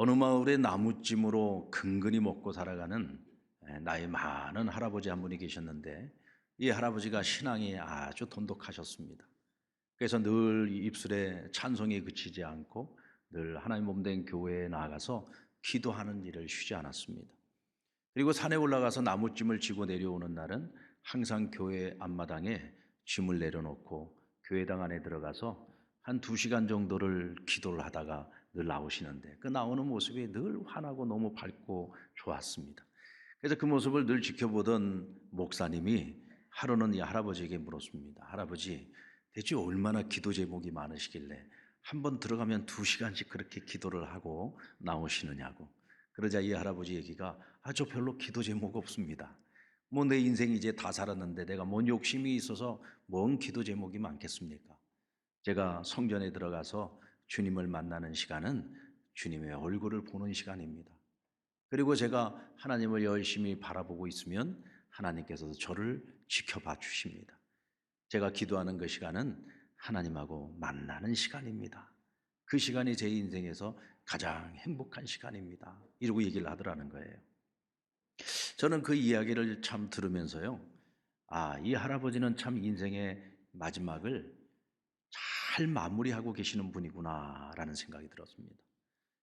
어느 마을에 나무찜으로 근근히 먹고 살아가는 나이 많은 할아버지 한 분이 계셨는데, 이 할아버지가 신앙이 아주 돈독하셨습니다. 그래서 늘 입술에 찬송이 그치지 않고 늘 하나님 몸된 교회에 나가서 기도하는 일을 쉬지 않았습니다. 그리고 산에 올라가서 나무찜을 지고 내려오는 날은 항상 교회 앞마당에 짐을 내려놓고 교회당 안에 들어가서 한 2시간 정도를 기도를 하다가 늘 나오시는데, 그 나오는 모습이 늘 환하고 너무 밝고 좋았습니다. 그래서 그 모습을 늘 지켜보던 목사님이 하루는 이 할아버지에게 물었습니다. 할아버지, 대체 얼마나 기도 제목이 많으시길래 한 번 들어가면 2시간씩 그렇게 기도를 하고 나오시느냐고. 그러자 이 할아버지 얘기가, 저 별로 기도 제목 없습니다. 뭐 내 인생 이제 다 살았는데 내가 뭔 욕심이 있어서 뭔 기도 제목이 많겠습니까? 제가 성전에 들어가서 주님을 만나는 시간은 주님의 얼굴을 보는 시간입니다. 그리고 제가 하나님을 열심히 바라보고 있으면 하나님께서도 저를 지켜봐 주십니다. 제가 기도하는 그 시간은 하나님하고 만나는 시간입니다. 그 시간이 제 인생에서 가장 행복한 시간입니다. 이러고 얘기를 하더라는 거예요. 저는 그 이야기를 참 들으면서요, 이 할아버지는 참 인생의 마지막을 잘 마무리하고 계시는 분이구나라는 생각이 들었습니다.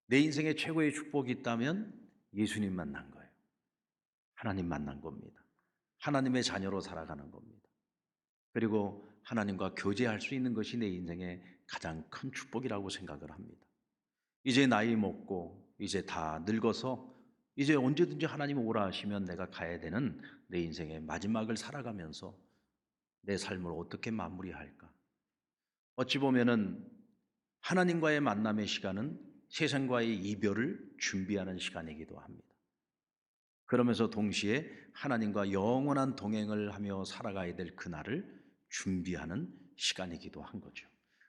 내 인생의 최고의 축복이 있다면 예수님 만난 거예요. 하나님 만난 겁니다. 하나님의 자녀로 살아가는 겁니다. 그리고 하나님과 교제할 수 있는 것이 내 인생의 가장 큰 축복이라고 생각을 합니다. 이제 나이 먹고 이제 다 늙어서 이제 언제든지 하나님 오라 하시면 내가 가야 되는 내 인생의 마지막을 살아가면서 내 삶을 어떻게 마무리할까? 어찌 보면은 하나님과의 만남의 시간은 세상과의 이별을 준비하는 시간이기도 합니다. 그러면서 동시에 하나님과 영원한 동행을 하며 살아가야 될 그날을 준비하는 시간이기도 한 거죠.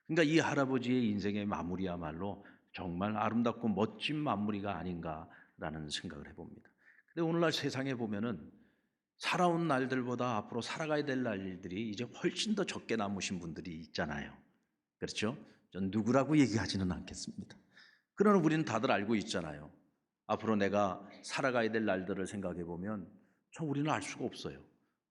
그러니까 이 할아버지의 인생의 마무리야말로 정말 아름답고 멋진 마무리가 아닌가라는 생각을 해봅니다. 근데 오늘날 세상에 보면은 살아온 날들보다 앞으로 살아가야 될 날들이 이제 훨씬 더 적게 남으신 분들이 있잖아요. 그렇죠? 전 누구라고 얘기하지는 않겠습니다. 그러나 우리는 다들 알고 있잖아요. 앞으로 내가 살아가야 될 날들을 생각해 보면 참 우리는 알 수가 없어요.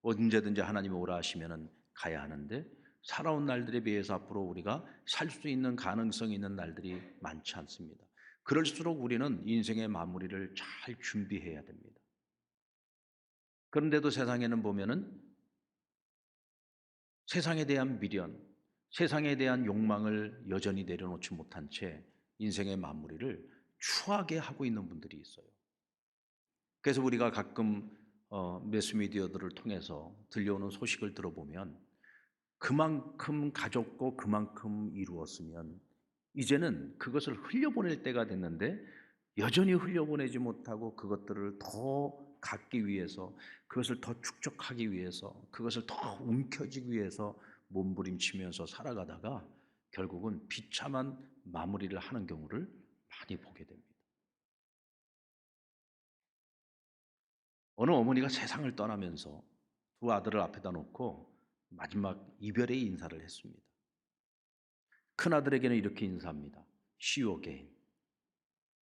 언제든지 하나님이 오라 하시면은 가야 하는데, 살아온 날들에 비해서 앞으로 우리가 살 수 있는 가능성이 있는 날들이 많지 않습니다. 그럴수록 우리는 인생의 마무리를 잘 준비해야 됩니다. 그런데도 세상에는 보면은 세상에 대한 미련, 세상에 대한 욕망을 여전히 내려놓지 못한 채 인생의 마무리를 추하게 하고 있는 분들이 있어요. 그래서 우리가 가끔 매스미디어들을 통해서 들려오는 소식을 들어보면 그만큼 가졌고 그만큼 이루었으면 이제는 그것을 흘려보낼 때가 됐는데, 여전히 흘려보내지 못하고 그것들을 더 갖기 위해서, 그것을 더 축적하기 위해서, 그것을 더 움켜쥐기 위해서 몸부림치면서 살아가다가 결국은 비참한 마무리를 하는 경우를 많이 보게 됩니다. 어느 어머니가 세상을 떠나면서 두 아들을 앞에다 놓고 마지막 이별의 인사를 했습니다. 큰아들에게는 이렇게 인사합니다. See you again.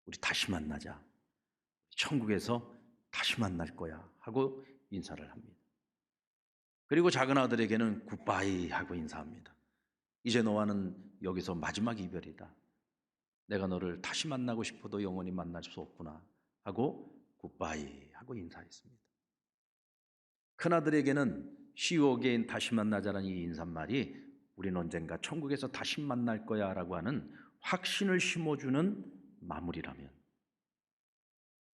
우리 다시 만나자. 천국에서 다시 만날 거야 하고 인사를 합니다. 그리고 작은 아들에게는 굿바이 하고 인사합니다. 이제 너와는 여기서 마지막 이별이다. 내가 너를 다시 만나고 싶어도 영원히 만날 수 없구나 하고 굿바이 하고 인사했습니다. 큰아들에게는 See you again, 다시 만나자라는 이 인사말이 우린 언젠가 천국에서 다시 만날 거야 라고 하는 확신을 심어주는 마무리라면,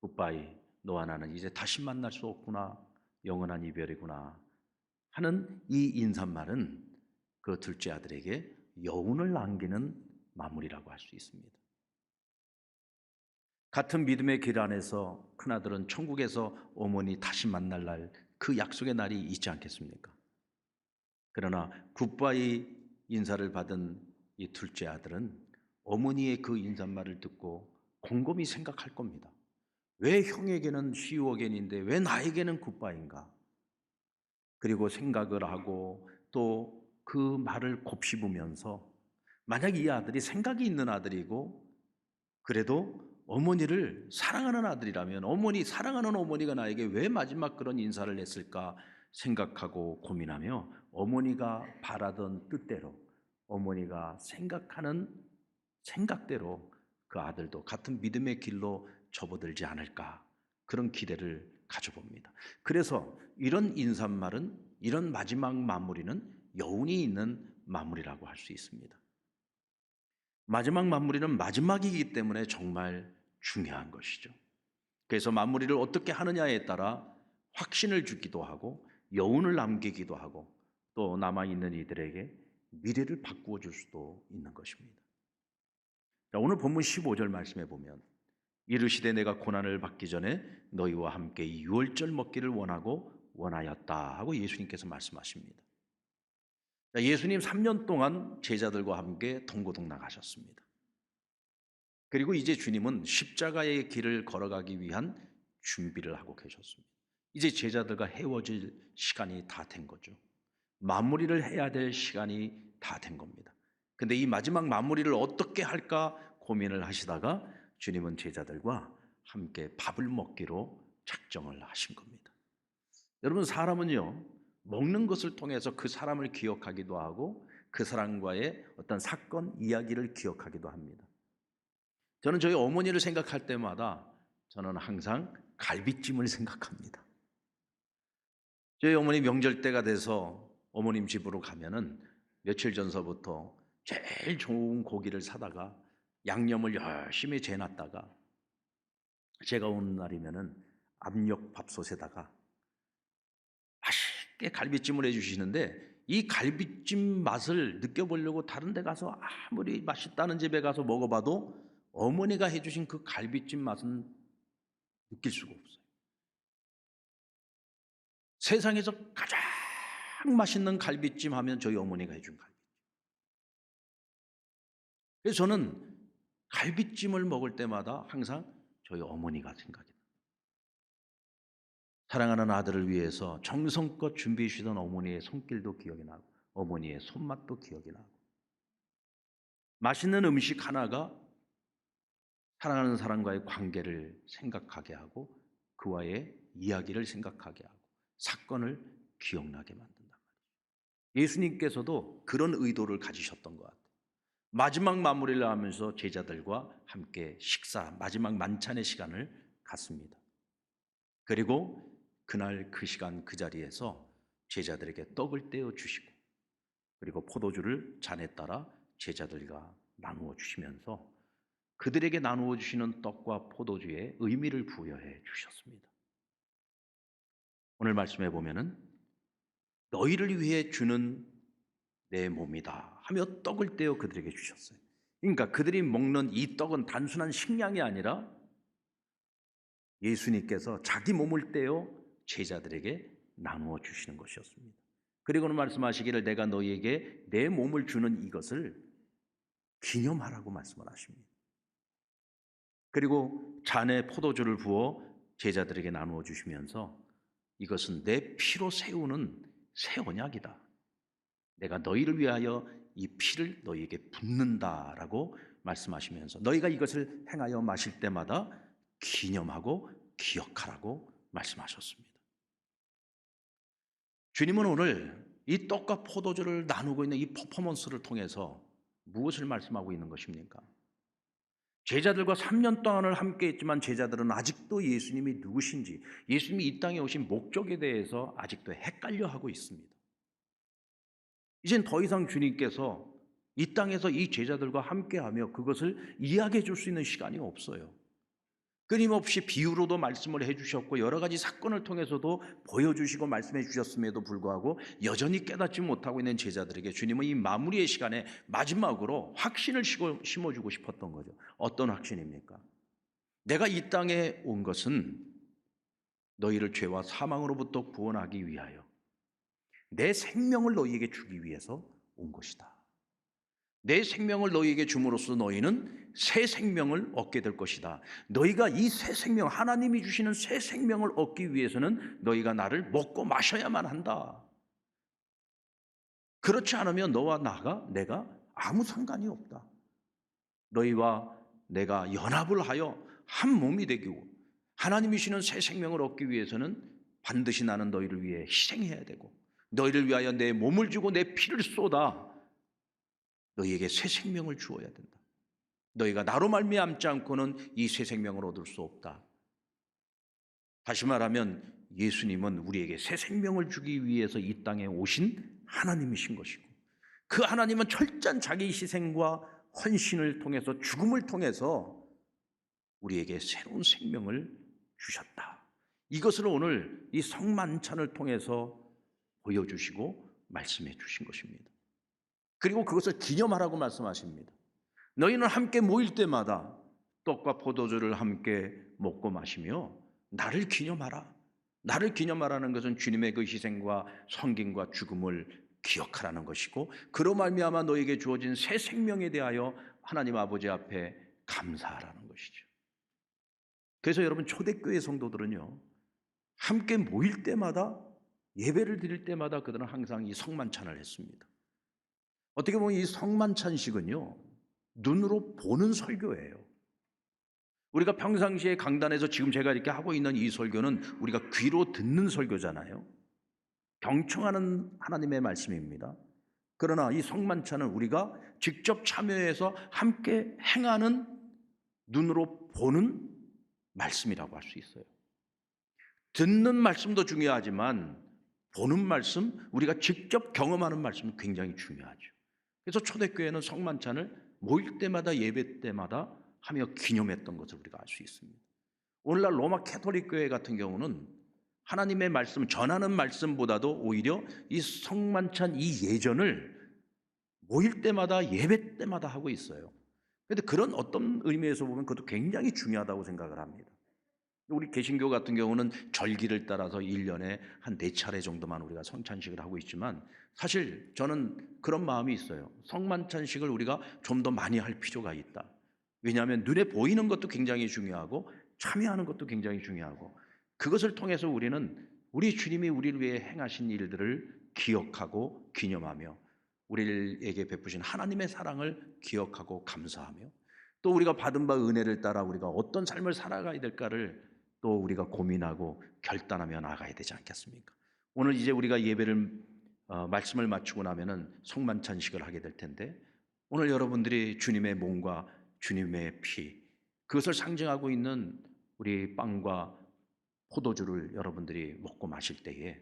굿바이, 너와 나는 이제 다시 만날 수 없구나, 영원한 이별이구나 하는 이 인사말은 그 둘째 아들에게 여운을 남기는 마무리라고 할 수 있습니다. 같은 믿음의 길 안에서 큰아들은 천국에서 어머니 다시 만날 날, 그 약속의 날이 있지 않겠습니까? 그러나 굿바이 인사를 받은 이 둘째 아들은 어머니의 그 인사말을 듣고 곰곰이 생각할 겁니다. 왜 형에게는 시우어겐인데 왜 나에게는 굿바인가? 그리고 생각을 하고 또 그 말을 곱씹으면서, 만약 이 아들이 생각이 있는 아들이고 그래도 어머니를 사랑하는 아들이라면 사랑하는 어머니가 나에게 왜 마지막 그런 인사를 했을까 생각하고 고민하며 어머니가 바라던 뜻대로 어머니가 생각하는 생각대로 그 아들도 같은 믿음의 길로 접어들지 않을까 그런 기대를 가져봅니다. 그래서 이런 인사말은 이런 마지막 마무리는 여운이 있는 마무리라고 할 수 있습니다. 마지막 마무리는 마지막이기 때문에 정말 중요한 것이죠. 그래서 마무리를 어떻게 하느냐에 따라 확신을 주기도 하고 여운을 남기기도 하고 또 남아있는 이들에게 미래를 바꾸어 줄 수도 있는 것입니다. 자, 오늘 본문 15절 말씀해 보면 이르시되 내가 고난을 받기 전에 너희와 함께 이 유월절 먹기를 원하였다 하고 예수님께서 말씀하십니다. 자, 예수님 3년 동안 제자들과 함께 동고동락하셨습니다. 그리고 이제 주님은 십자가의 길을 걸어가기 위한 준비를 하고 계셨습니다. 이제 제자들과 헤어질 시간이 다 된 거죠. 마무리를 해야 될 시간이 다 된 겁니다. 근데 이 마지막 마무리를 어떻게 할까 고민을 하시다가 주님은 제자들과 함께 밥을 먹기로 작정을 하신 겁니다. 여러분, 사람은요, 먹는 것을 통해서 그 사람을 기억하기도 하고 그 사람과의 어떤 사건, 이야기를 기억하기도 합니다. 저는 저희 어머니를 생각할 때마다 저는 항상 갈비찜을 생각합니다. 저희 어머니 명절 때가 돼서 어머님 집으로 가면은 며칠 전서부터 제일 좋은 고기를 사다가 양념을 열심히 재놨다가 제가 오는 날이면은 압력 밥솥에다가 맛있게 갈비찜을 해주시는데 이 갈비찜 맛을 느껴보려고 다른 데 가서 아무리 맛있다는 집에 가서 먹어봐도 어머니가 해주신 그 갈비찜 맛은 느낄 수가 없어요. 세상에서 가장 맛있는 갈비찜 하면 저희 어머니가 해준 갈비찜. 그래서 저는 갈비찜을 먹을 때마다 항상 저희 어머니가 생각이 나요. 사랑하는 아들을 위해서 정성껏 준비해 주시던 어머니의 손길도 기억이 나고 어머니의 손맛도 기억이 나고 맛있는 음식 하나가 사랑하는 사람과의 관계를 생각하게 하고 그와의 이야기를 생각하게 하고 사건을 기억나게 만든단 말이에요. 예수님께서도 그런 의도를 가지셨던 것 같아요. 마지막 마무리를 하면서 제자들과 함께 식사, 마지막 만찬의 시간을 갖습니다. 그리고 그날 그 시간 그 자리에서 제자들에게 떡을 떼어 주시고 그리고 포도주를 잔에 따라 제자들과 나누어 주시면서 그들에게 나누어 주시는 떡과 포도주에 의미를 부여해 주셨습니다. 오늘 말씀해 보면은 너희를 위해 주는 내 몸이다 하며 떡을 떼어 그들에게 주셨어요. 그러니까 그들이 먹는 이 떡은 단순한 식량이 아니라 예수님께서 자기 몸을 떼어 제자들에게 나누어 주시는 것이었습니다. 그리고는 말씀하시기를 내가 너희에게 내 몸을 주는 이것을 기념하라고 말씀을 하십니다. 그리고 잔에 포도주를 부어 제자들에게 나누어 주시면서 이것은 내 피로 세우는 새 언약이다. 내가 너희를 위하여 이 피를 너희에게 붓는다라고 말씀하시면서 너희가 이것을 행하여 마실 때마다 기념하고 기억하라고 말씀하셨습니다. 주님은 오늘 이 떡과 포도주를 나누고 있는 이 퍼포먼스를 통해서 무엇을 말씀하고 있는 것입니까? 제자들과 3년 동안을 함께 했지만 제자들은 아직도 예수님이 누구신지, 예수님이 이 땅에 오신 목적에 대해서 아직도 헷갈려 하고 있습니다. 이젠 더 이상 주님께서 이 땅에서 이 제자들과 함께하며 그것을 이야기해 줄 수 있는 시간이 없어요. 끊임없이 비유로도 말씀을 해주셨고 여러 가지 사건을 통해서도 보여주시고 말씀해 주셨음에도 불구하고 여전히 깨닫지 못하고 있는 제자들에게 주님은 이 마무리의 시간에 마지막으로 확신을 심어주고 싶었던 거죠. 어떤 확신입니까? 내가 이 땅에 온 것은 너희를 죄와 사망으로부터 구원하기 위하여 내 생명을 너희에게 주기 위해서 온 것이다. 내 생명을 너희에게 줌으로써 너희는 새 생명을 얻게 될 것이다. 너희가 이 새 생명, 하나님이 주시는 새 생명을 얻기 위해서는 너희가 나를 먹고 마셔야만 한다. 그렇지 않으면 너와 내가 아무 상관이 없다. 너희와 내가 연합을 하여 한 몸이 되고 하나님이 주시는 새 생명을 얻기 위해서는 반드시 나는 너희를 위해 희생해야 되고 너희를 위하여 내 몸을 주고 내 피를 쏟아 너희에게 새 생명을 주어야 된다. 너희가 나로 말미암지 않고는 이 새 생명을 얻을 수 없다. 다시 말하면 예수님은 우리에게 새 생명을 주기 위해서 이 땅에 오신 하나님이신 것이고 그 하나님은 철저한 자기 희생과 헌신을 통해서 죽음을 통해서 우리에게 새로운 생명을 주셨다. 이것을 오늘 이 성만찬을 통해서 보여주시고 말씀해 주신 것입니다. 그리고 그것을 기념하라고 말씀하십니다. 너희는 함께 모일 때마다 떡과 포도주를 함께 먹고 마시며 나를 기념하라. 나를 기념하라는 것은 주님의 그 희생과 섬김과 죽음을 기억하라는 것이고 그로 말미암아 너에게 주어진 새 생명에 대하여 하나님 아버지 앞에 감사하라는 것이죠. 그래서 여러분 초대교회 성도들은요 함께 모일 때마다 예배를 드릴 때마다 그들은 항상 이 성만찬을 했습니다. 어떻게 보면 이 성만찬식은요 눈으로 보는 설교예요. 우리가 평상시에 강단에서 지금 제가 이렇게 하고 있는 이 설교는 우리가 귀로 듣는 설교잖아요. 경청하는 하나님의 말씀입니다. 그러나 이 성만찬은 우리가 직접 참여해서 함께 행하는 눈으로 보는 말씀이라고 할 수 있어요. 듣는 말씀도 중요하지만 보는 말씀, 우리가 직접 경험하는 말씀은 굉장히 중요하죠. 그래서 초대교회는 성만찬을 모일 때마다 예배 때마다 하며 기념했던 것을 우리가 알 수 있습니다. 오늘날 로마 캐톨릭 교회 같은 경우는 하나님의 말씀, 전하는 말씀보다도 오히려 이 성만찬 이 예전을 모일 때마다 예배 때마다 하고 있어요. 그런데 그런 어떤 의미에서 보면 그것도 굉장히 중요하다고 생각을 합니다. 우리 개신교 같은 경우는 절기를 따라서 1년에 한 4차례 정도만 우리가 성찬식을 하고 있지만 사실 저는 그런 마음이 있어요. 성만찬식을 우리가 좀 더 많이 할 필요가 있다. 왜냐하면 눈에 보이는 것도 굉장히 중요하고 참여하는 것도 굉장히 중요하고 그것을 통해서 우리는 우리 주님이 우리를 위해 행하신 일들을 기억하고 기념하며 우리에게 베푸신 하나님의 사랑을 기억하고 감사하며 또 우리가 받은 바 은혜를 따라 우리가 어떤 삶을 살아가야 될까를 또 우리가 고민하고 결단하며 나아가야 되지 않겠습니까? 오늘 이제 우리가 예배를 말씀을 마치고 나면은 성만찬식을 하게 될 텐데 오늘 여러분들이 주님의 몸과 주님의 피 그것을 상징하고 있는 우리 빵과 포도주를 여러분들이 먹고 마실 때에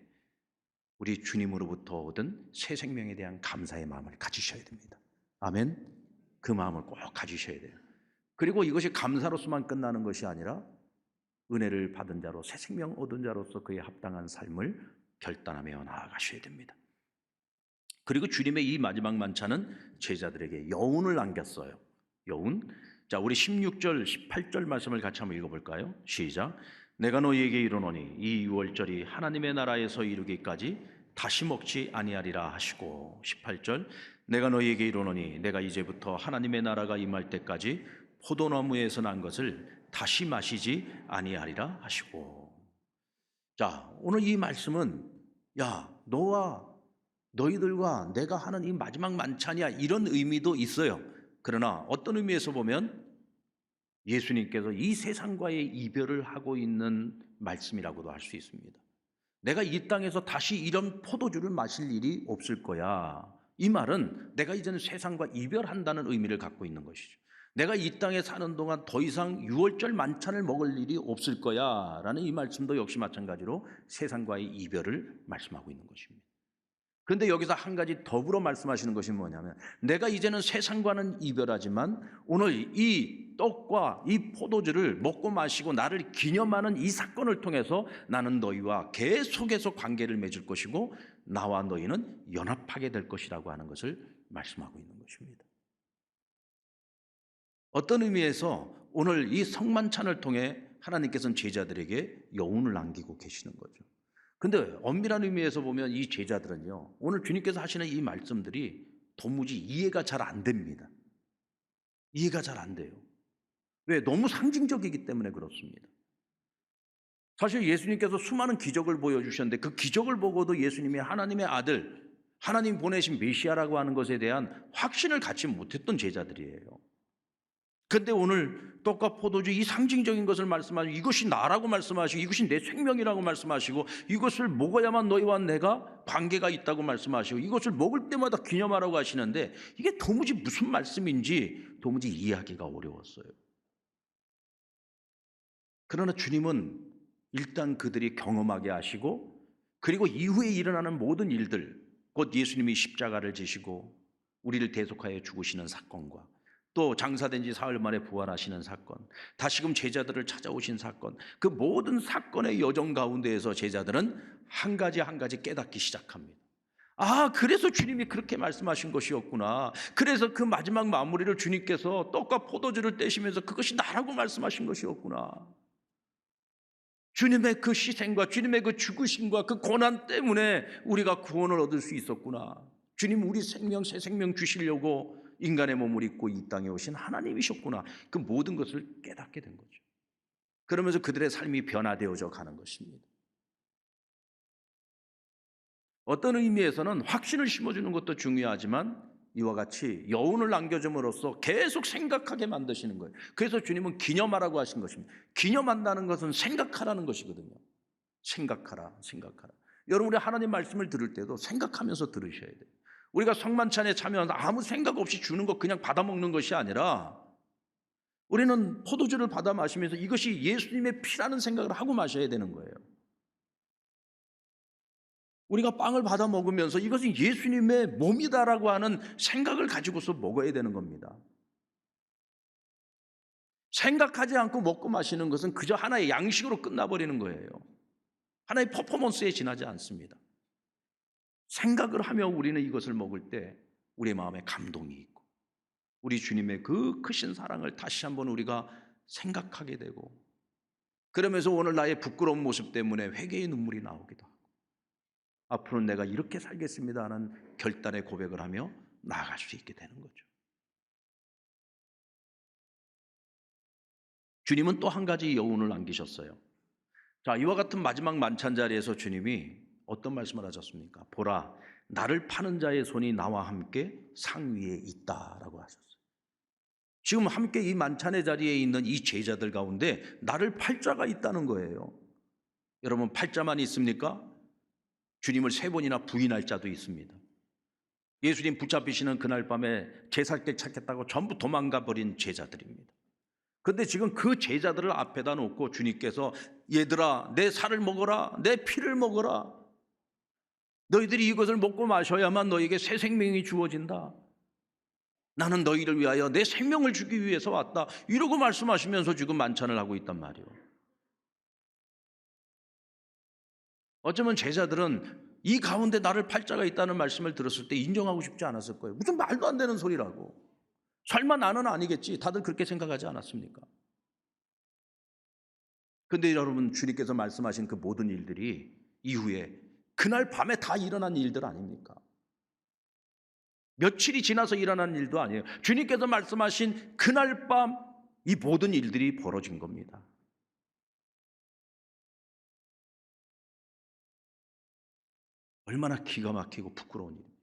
우리 주님으로부터 얻은 새 생명에 대한 감사의 마음을 가지셔야 됩니다. 아멘. 그 마음을 꼭 가지셔야 돼요. 그리고 이것이 감사로서만 끝나는 것이 아니라 은혜를 받은 자로 새 생명 얻은 자로서 그에 합당한 삶을 결단하며 나아가셔야 됩니다. 그리고 주님의 이 마지막 만찬은 제자들에게 여운을 남겼어요. 여운. 자, 우리 16절, 18절 말씀을 같이 한번 읽어볼까요? 시작. 내가 너희에게 이르노니 이 유월절이 하나님의 나라에서 이르기까지 다시 먹지 아니하리라 하시고 18절. 내가 너희에게 이르노니 내가 이제부터 하나님의 나라가 임할 때까지 포도나무에서 난 것을 다시 마시지 아니하리라 하시고. 자, 오늘 이 말씀은 야, 너와 너희들과 내가 하는 이 마지막 만찬이야 이런 의미도 있어요. 그러나 어떤 의미에서 보면 예수님께서 이 세상과의 이별을 하고 있는 말씀이라고도 할 수 있습니다. 내가 이 땅에서 다시 이런 포도주를 마실 일이 없을 거야. 이 말은 내가 이제는 세상과 이별한다는 의미를 갖고 있는 것이죠. 내가 이 땅에 사는 동안 더 이상 유월절 만찬을 먹을 일이 없을 거야 라는 이 말씀도 역시 마찬가지로 세상과의 이별을 말씀하고 있는 것입니다. 그런데 여기서 한 가지 더불어 말씀하시는 것이 뭐냐면 내가 이제는 세상과는 이별하지만 오늘 이 떡과 이 포도주를 먹고 마시고 나를 기념하는 이 사건을 통해서 나는 너희와 계속해서 관계를 맺을 것이고 나와 너희는 연합하게 될 것이라고 하는 것을 말씀하고 있는 것입니다. 어떤 의미에서 오늘 이 성만찬을 통해 하나님께서는 제자들에게 여운을 남기고 계시는 거죠. 근데 엄밀한 의미에서 보면 이 제자들은요, 오늘 주님께서 하시는 이 말씀들이 도무지 이해가 잘 안 됩니다. 이해가 잘 안 돼요. 왜? 너무 상징적이기 때문에 그렇습니다. 사실 예수님께서 수많은 기적을 보여주셨는데 그 기적을 보고도 예수님이 하나님의 아들, 하나님 보내신 메시아라고 하는 것에 대한 확신을 갖지 못했던 제자들이에요. 근데 오늘 떡과 포도주 이 상징적인 것을 말씀하시고 이것이 나라고 말씀하시고 이것이 내 생명이라고 말씀하시고 이것을 먹어야만 너희와 내가 관계가 있다고 말씀하시고 이것을 먹을 때마다 기념하라고 하시는데 이게 도무지 무슨 말씀인지 도무지 이해하기가 어려웠어요. 그러나 주님은 일단 그들이 경험하게 하시고 그리고 이후에 일어나는 모든 일들, 곧 예수님이 십자가를 지시고 우리를 대속하여 죽으시는 사건과 또 장사된 지 사흘 만에 부활하시는 사건, 다시금 제자들을 찾아오신 사건, 그 모든 사건의 여정 가운데에서 제자들은 한 가지 한 가지 깨닫기 시작합니다. 아, 그래서 주님이 그렇게 말씀하신 것이었구나. 그래서 그 마지막 마무리를 주님께서 떡과 포도주를 떼시면서 그것이 나라고 말씀하신 것이었구나. 주님의 그 희생과 주님의 그 죽으심과 그 고난 때문에 우리가 구원을 얻을 수 있었구나. 주님 우리 생명 새 생명 주시려고 인간의 몸을 입고 이 땅에 오신 하나님이셨구나. 그 모든 것을 깨닫게 된 거죠. 그러면서 그들의 삶이 변화되어져 가는 것입니다. 어떤 의미에서는 확신을 심어주는 것도 중요하지만 이와 같이 여운을 남겨줌으로써 계속 생각하게 만드시는 거예요. 그래서 주님은 기념하라고 하신 것입니다. 기념한다는 것은 생각하라는 것이거든요. 생각하라, 생각하라. 여러분, 우리 하나님 말씀을 들을 때도 생각하면서 들으셔야 돼요. 우리가 성만찬에 참여해서 아무 생각 없이 주는 것 그냥 받아먹는 것이 아니라 우리는 포도주를 받아 마시면서 이것이 예수님의 피라는 생각을 하고 마셔야 되는 거예요. 우리가 빵을 받아 먹으면서 이것은 예수님의 몸이다라고 하는 생각을 가지고서 먹어야 되는 겁니다. 생각하지 않고 먹고 마시는 것은 그저 하나의 양식으로 끝나버리는 거예요. 하나의 퍼포먼스에 지나지 않습니다. 생각을 하며 우리는 이것을 먹을 때 우리의 마음에 감동이 있고 우리 주님의 그 크신 사랑을 다시 한번 우리가 생각하게 되고 그러면서 오늘 나의 부끄러운 모습 때문에 회개의 눈물이 나오기도 하고 앞으로는 내가 이렇게 살겠습니다 하는 결단의 고백을 하며 나아갈 수 있게 되는 거죠. 주님은 또 한 가지 여운을 남기셨어요. 자, 이와 같은 마지막 만찬 자리에서 주님이 어떤 말씀을 하셨습니까? 보라, 나를 파는 자의 손이 나와 함께 상 위에 있다라고 하셨어요. 지금 함께 이 만찬의 자리에 있는 이 제자들 가운데 나를 팔 자가 있다는 거예요. 여러분, 팔자만 있습니까? 주님을 세 번이나 부인할 자도 있습니다. 예수님 붙잡히시는 그날 밤에 제살길 찾겠다고 전부 도망가 버린 제자들입니다. 그런데 지금 그 제자들을 앞에다 놓고 주님께서 얘들아 내 살을 먹어라 내 피를 먹어라 너희들이 이것을 먹고 마셔야만 너에게 새 생명이 주어진다. 나는 너희를 위하여 내 생명을 주기 위해서 왔다. 이러고 말씀하시면서 지금 만찬을 하고 있단 말이에요. 어쩌면 제자들은 이 가운데 나를 팔 자가 있다는 말씀을 들었을 때 인정하고 싶지 않았을 거예요. 무슨 말도 안 되는 소리라고. 설마 나는 아니겠지. 다들 그렇게 생각하지 않았습니까? 근데 여러분 주님께서 말씀하신 그 모든 일들이 이후에 그날 밤에 다 일어난 일들 아닙니까? 며칠이 지나서 일어난 일도 아니에요. 주님께서 말씀하신 그날 밤 이 모든 일들이 벌어진 겁니다. 얼마나 기가 막히고 부끄러운 일입니까?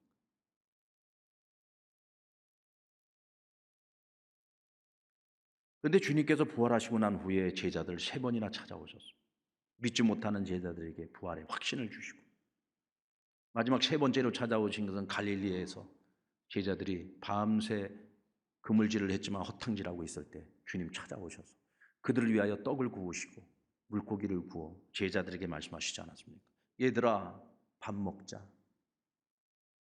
그런데 주님께서 부활하시고 난 후에 제자들 세 번이나 찾아오셨습니다. 믿지 못하는 제자들에게 부활의 확신을 주시고 마지막 세 번째로 찾아오신 것은 갈릴리에서 제자들이 밤새 그물질을 했지만 허탕질하고 있을 때 주님 찾아오셔서 그들을 위하여 떡을 구우시고 물고기를 구워 제자들에게 말씀하시지 않았습니까? 얘들아 밥 먹자.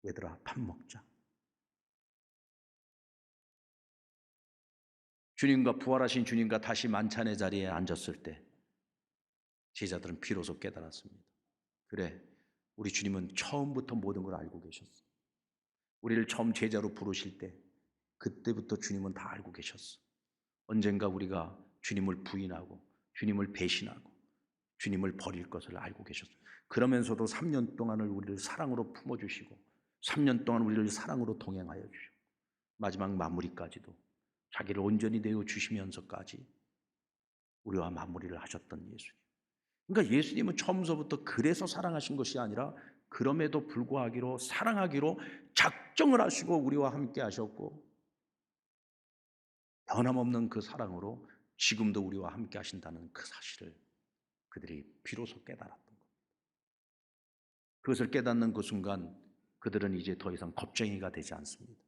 얘들아 밥 먹자. 주님과 부활하신 주님과 다시 만찬의 자리에 앉았을 때 제자들은 비로소 깨달았습니다. 그래, 우리 주님은 처음부터 모든 걸 알고 계셨어. 우리를 처음 제자로 부르실 때 그때부터 주님은 다 알고 계셨어. 언젠가 우리가 주님을 부인하고 주님을 배신하고 주님을 버릴 것을 알고 계셨어. 그러면서도 3년 동안을 우리를 사랑으로 품어주시고 3년 동안 우리를 사랑으로 동행하여 주시고 마지막 마무리까지도 자기를 온전히 내어 주시면서까지 우리와 마무리를 하셨던 예수님. 그러니까 예수님은 처음서부터 그래서 사랑하신 것이 아니라 그럼에도 불구하기로 사랑하기로 작정을 하시고 우리와 함께 하셨고 변함없는 그 사랑으로 지금도 우리와 함께 하신다는 그 사실을 그들이 비로소 깨달았던 것. 그것을 깨닫는 그 순간 그들은 이제 더 이상 겁쟁이가 되지 않습니다.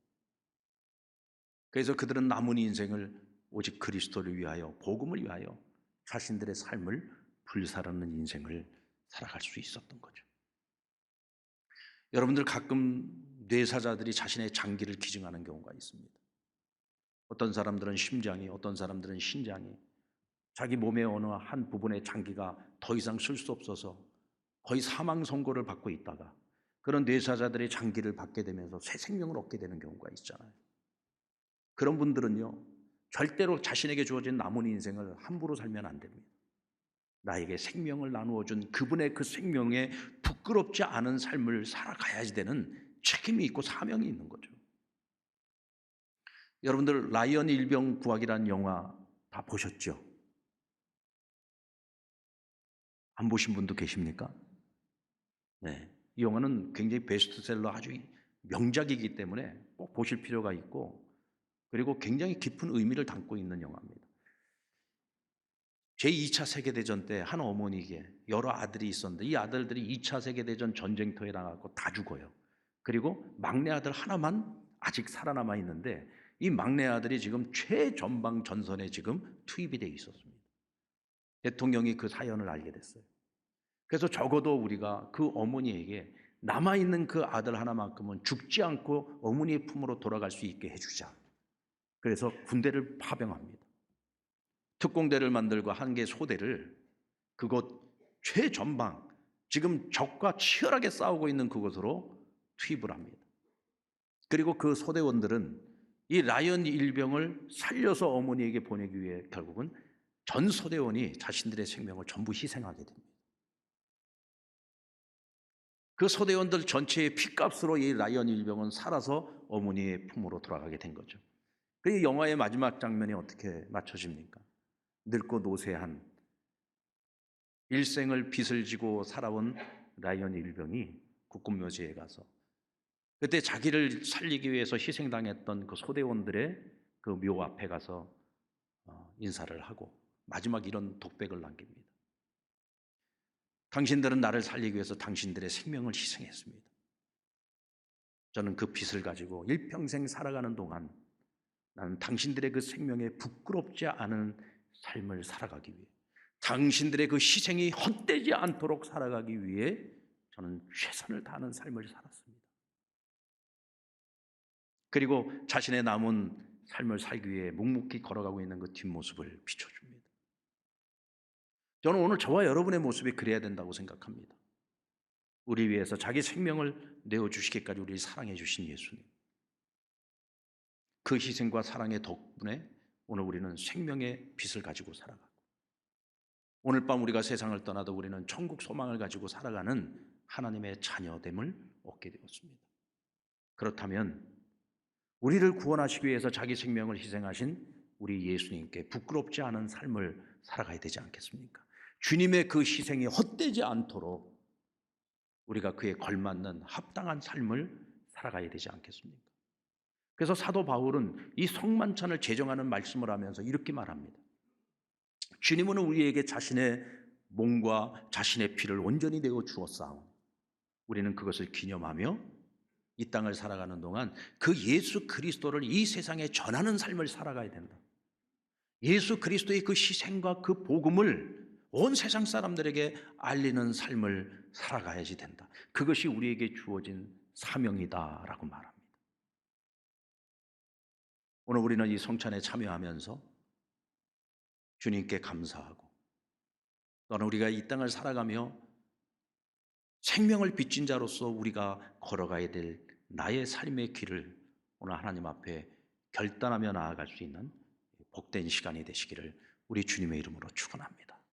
그래서 그들은 남은 인생을 오직 그리스도를 위하여, 복음을 위하여 자신들의 삶을 불사르는 인생을 살아갈 수 있었던 거죠. 여러분들 가끔 뇌사자들이 자신의 장기를 기증하는 경우가 있습니다. 어떤 사람들은 심장이, 어떤 사람들은 신장이, 자기 몸의 어느 한 부분의 장기가 더 이상 쓸 수 없어서 거의 사망 선고를 받고 있다가 그런 뇌사자들의 장기를 받게 되면서 새 생명을 얻게 되는 경우가 있잖아요. 그런 분들은요, 절대로 자신에게 주어진 남은 인생을 함부로 살면 안 됩니다. 나에게 생명을 나누어 준 그분의 그 생명에 부끄럽지 않은 삶을 살아가야지 되는 책임이 있고 사명이 있는 거죠. 여러분들 라이언 일병 구하기라는 영화 다 보셨죠? 안 보신 분도 계십니까? 네. 이 영화는 굉장히 베스트셀러 아주 명작이기 때문에 꼭 보실 필요가 있고, 그리고 굉장히 깊은 의미를 담고 있는 영화입니다. 제2차 세계대전 때 한 어머니에게 여러 아들이 있었는데 이 아들들이 2차 세계대전 전쟁터에 나가고 다 죽어요. 그리고 막내 아들 하나만 아직 살아남아 있는데 이 막내 아들이 지금 최전방 전선에 지금 투입이 되어 있었습니다. 대통령이 그 사연을 알게 됐어요. 그래서 적어도 우리가 그 어머니에게 남아있는 그 아들 하나만큼은 죽지 않고 어머니의 품으로 돌아갈 수 있게 해주자. 그래서 군대를 파병합니다. 특공대를 만들고 한 개 소대를 그곳 최전방, 지금 적과 치열하게 싸우고 있는 그곳으로 투입을 합니다. 그리고 그 소대원들은 이 라이언 일병을 살려서 어머니에게 보내기 위해 결국은 전 소대원이 자신들의 생명을 전부 희생하게 됩니다. 그 소대원들 전체의 피값으로 이 라이언 일병은 살아서 어머니의 품으로 돌아가게 된 거죠. 그 영화의 마지막 장면이 어떻게 맞춰집니까? 늙고 노쇠한 일생을 빚을 지고 살아온 라이언 일병이 국군묘지에 가서 그때 자기를 살리기 위해서 희생당했던 그 소대원들의 그 묘 앞에 가서 인사를 하고 마지막 이런 독백을 남깁니다. 당신들은 나를 살리기 위해서 당신들의 생명을 희생했습니다. 저는 그 빚을 가지고 일평생 살아가는 동안 나는 당신들의 그 생명에 부끄럽지 않은 삶을 살아가기 위해, 당신들의 그 희생이 헛되지 않도록 살아가기 위해 저는 최선을 다하는 삶을 살았습니다. 그리고 자신의 남은 삶을 살기 위해 묵묵히 걸어가고 있는 그 뒷모습을 비춰줍니다. 저는 오늘 저와 여러분의 모습이 그래야 된다고 생각합니다. 우리 위해서 자기 생명을 내어주시기까지 우리를 사랑해 주신 예수님, 그 희생과 사랑의 덕분에 오늘 우리는 생명의 빛을 가지고 살아가고, 오늘 밤 우리가 세상을 떠나도 우리는 천국 소망을 가지고 살아가는 하나님의 자녀됨을 얻게 되었습니다. 그렇다면 우리를 구원하시기 위해서 자기 생명을 희생하신 우리 예수님께 부끄럽지 않은 삶을 살아가야 되지 않겠습니까? 주님의 그 희생이 헛되지 않도록 우리가 그에 걸맞는 합당한 삶을 살아가야 되지 않겠습니까? 그래서 사도 바울은 이 성만찬을 제정하는 말씀을 하면서 이렇게 말합니다. 주님은 우리에게 자신의 몸과 자신의 피를 온전히 내어 주었사오니 우리는 그것을 기념하며 이 땅을 살아가는 동안 그 예수 그리스도를 이 세상에 전하는 삶을 살아가야 된다. 예수 그리스도의 그 희생과 그 복음을 온 세상 사람들에게 알리는 삶을 살아가야지 된다. 그것이 우리에게 주어진 사명이다라고 말합니다. 오늘 우리는 이 성찬에 참여하면서 주님께 감사하고, 또는 우리가 이 땅을 살아가며 생명을 빚진 자로서 우리가 걸어가야 될 나의 삶의 길을 오늘 하나님 앞에 결단하며 나아갈 수 있는 복된 시간이 되시기를 우리 주님의 이름으로 축원합니다.